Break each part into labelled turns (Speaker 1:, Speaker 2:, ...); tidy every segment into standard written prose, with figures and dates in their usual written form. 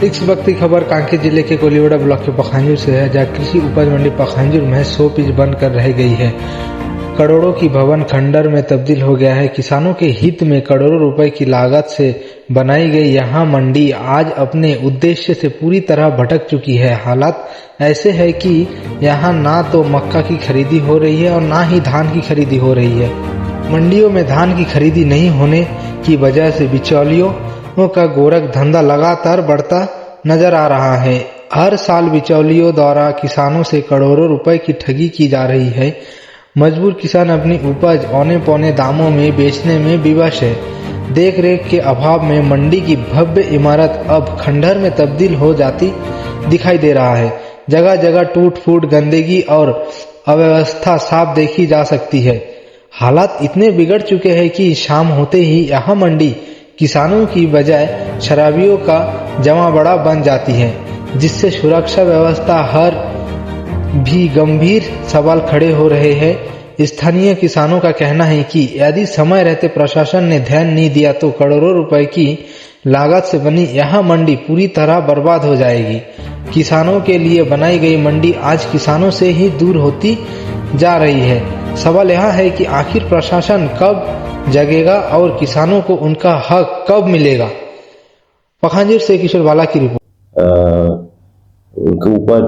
Speaker 1: इस वक्त की खबर कांकेर जिले के कोलीवाड़ा ब्लॉक के पखांजूर से है, जहां कृषि उपज मंडी पखांजूर में 100 पिच बंद कर रह गई है। करोड़ों की भवन खंडर में तब्दील हो गया है। किसानों के हित में करोड़ों रुपए की लागत से बनाई गई यहां मंडी आज अपने उद्देश्य से पूरी तरह भटक चुकी है। हालात ऐसे है कि यहां ना तो मक्का की खरीदी हो रही है और ना ही धान की खरीदी हो रही है। मंडियों में धान की खरीदी नहीं होने की वजह से बिचौलियों का गोरख धंधा लगातार बढ़ता नजर आ रहा है। हर साल बिचौलियों द्वारा किसानों से करोड़ों रुपए की ठगी की जा रही है। मजबूर किसान अपनी उपज औने पौने दामों में बेचने में विवश है। देख रेख के अभाव में मंडी की भव्य इमारत अब खंडहर में तब्दील हो जाती दिखाई दे रहा है। जगह जगह टूट फूट, गंदगी और अव्यवस्था साफ देखी जा सकती है। हालात इतने बिगड़ चुके हैं कि शाम होते ही यह मंडी किसानों की बजाय शराबियों का जमावड़ा बन जाती है, जिससे सुरक्षा व्यवस्था हर भी गंभीर सवाल खड़े हो रहे हैं। स्थानीय किसानों का कहना है कि यदि समय रहते प्रशासन ने ध्यान नहीं दिया तो करोड़ों रुपए की लागत से बनी यह मंडी पूरी तरह बर्बाद हो जाएगी। किसानों के लिए बनाई गई मंडी आज किसानों से ही दूर होती जा रही है। सवाल यह है कि आखिर प्रशासन कब जगेगा और किसानों को उनका हक कब मिलेगा। पखांजूर से किशोर बाला की रिपोर्ट।
Speaker 2: उनके उपज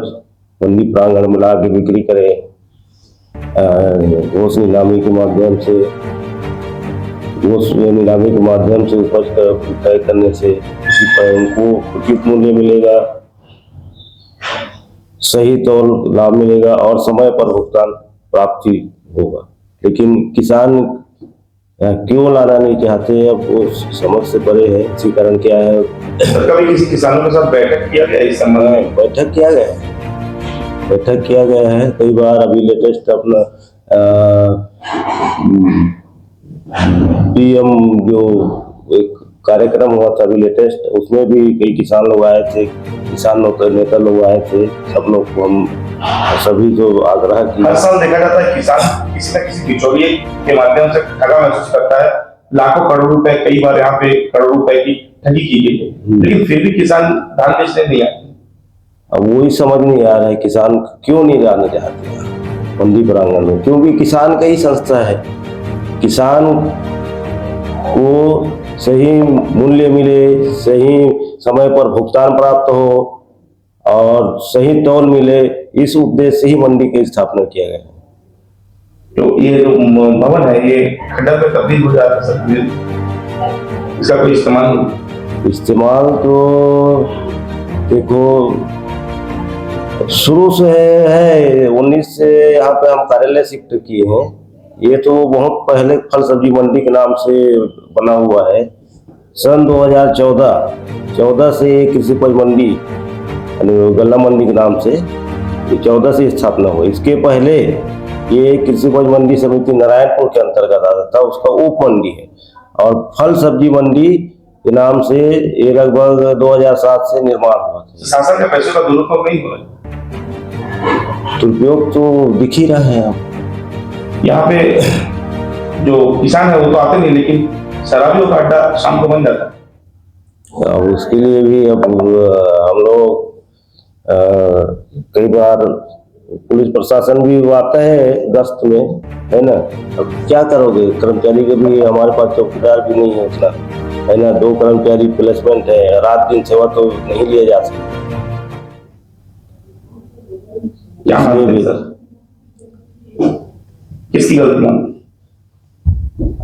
Speaker 2: मंडी प्रांगण में ला के बिक्री करे, घोष नीलामी के माध्यम से उपज तय करने से किसी पर उनको उचित मूल्य मिलेगा, सही तौल लाभ मिलेगा और समय पर भुगतान प्राप्ति होगा। लेकिन किसान क्यों लाना नहीं चाहते, अब वो समझ से परे है। इसी कारण क्या है,
Speaker 3: कभी किसी किसानों के साथ बैठक किया गया इस संबंध में?
Speaker 2: बैठक किया गया है कई बार। अभी लेटेस्ट अपना पीएम जो एक कार्यक्रम हुआ था अभी लेटेस्ट, उसमें भी कई किसान लोग आए थे, किसान नेता लोग आए थे। सब लोग को हम सभी जो आग्रह किया।
Speaker 3: हर साल देखा जाता है किसान किसी न किसी बिचौलिए के माध्यम से ठगा महसूस करता है। लाखों करोड़ रुपए, कई बार यहाँ पे करोड़ों रुपए की ठगी की गई है, लेकिन फिर भी किसान धान बेचने नहीं आते।
Speaker 2: अब वही समझ नहीं आ रहा है किसान क्यों नहीं जाना चाहते मंडी प्रांगण में। क्योंकि किसान का ही संस्था है। किसान को सही मूल्य मिले, सही समय पर भुगतान प्राप्त हो और सही तौल मिले, इस उद्देश्य से ही मंडी की स्थापना किया गया है।
Speaker 3: तो ये जो भवन है ये खंडर में तब्दील हो जाता है, इसका कोई इस्तेमाल
Speaker 2: तो देखो शुरू से है 19 से यहाँ पे हम कार्यालय शिफ्ट किए हैं। ये तो बहुत पहले फल सब्जी मंडी के नाम से बना हुआ है। सन 2014 से कृषि उपज मंडी गल्ला मंडी के नाम से 14 से स्थापना हुई। इसके पहले ये कृषि उपज मंडी समिति नारायणपुर के अंतर्गत आता था, उसका उप मंडी है। और फल सब्जी मंडी के नाम से ये लगभग 2007 से निर्माण हुआ था।
Speaker 3: शासन के पैसे का दुरुपयोग नहीं हो रहा?
Speaker 2: दुरुपयोग तो दिख ही रहा है।
Speaker 3: यहाँ पे जो किसान है वो तो आते नहीं, लेकिन शराबियों का अड्डा शाम को बन जाता है।
Speaker 2: अब उसके लिए भी अब हम लोग कई बार पुलिस प्रशासन भी आता है गश्त में, है ना। अब क्या करोगे, कर्मचारी के भी हमारे पास चौकीदार भी नहीं है उतना, है ना। 2 कर्मचारी प्लेसमेंट है, रात दिन सेवा तो नहीं लिया जा सकता।
Speaker 3: किसकी गलती?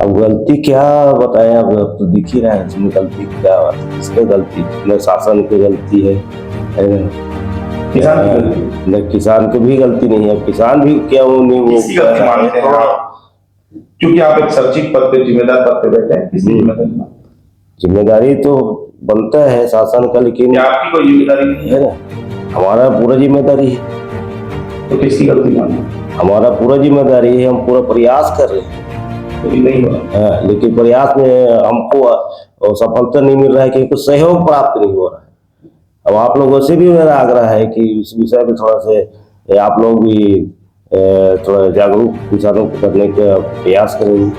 Speaker 2: अब गलती क्या बताएं, अब तो दिख ही रहा है इसमें गलती क्या है। इसका गलती न शासन की गलती है ना, किसान की भी गलती नहीं है। किसान भी क्या वो नहीं, वो
Speaker 3: क्योंकि आप एक सचिव पद पे, जिम्मेदार पद पे बैठे हैं,
Speaker 2: जिम्मेदारी तो बनता है शासन का, लेकिन
Speaker 3: आपकी कोई जिम्मेदारी नहीं
Speaker 2: है ना। हमारा पूरा जिम्मेदारी है।
Speaker 3: तो किसकी गलती मानो?
Speaker 2: हमारा पूरा जिम्मेदारी है, हम पूरा प्रयास कर रहे हैं,
Speaker 3: नहीं हो रहा।
Speaker 2: लेकिन प्रयास में हमको सफलता नहीं मिल रहा है, क्योंकि सहयोग प्राप्त नहीं हो रहा है। अब आप लोगों से भी मेरा आग्रह है कि इस विषय में थोड़ा से आप लोग भी थोड़ा जागरूक किसानों को करने का प्रयास करेंगे।